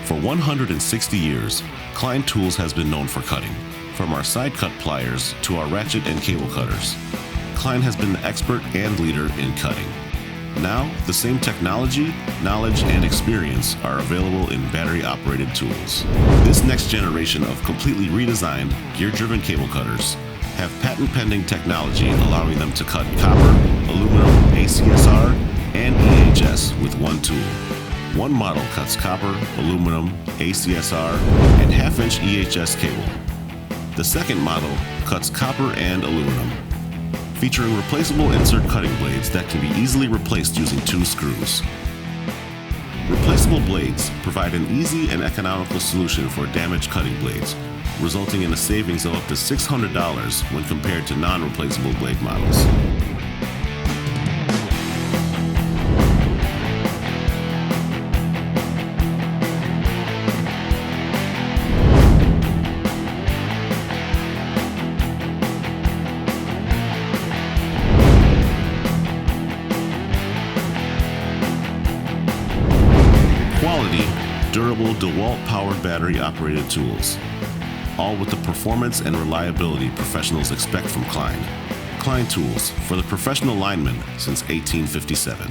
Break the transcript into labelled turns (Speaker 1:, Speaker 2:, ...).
Speaker 1: For 160 years, Klein Tools has been known for cutting, from our side cut pliers to our ratchet and cable cutters. Klein has been the expert and leader in cutting. Now, the same technology, knowledge, and experience are available in battery-operated tools. This next generation of completely redesigned, gear-driven cable cutters have patent-pending technology allowing them to cut copper, aluminum, ACSR, and EHS with one tool. One model cuts copper, aluminum, ACSR, and half-inch EHS cable. The second model cuts copper and aluminum, featuring replaceable insert cutting blades that can be easily replaced using 2 screws. Replaceable blades provide an easy and economical solution for damaged cutting blades, resulting in a savings of up to $600 when compared to non-replaceable blade models. Quality, durable DeWALT-powered battery-operated tools, all with the performance and reliability professionals expect from Klein. Klein Tools, for the professional lineman since 1857.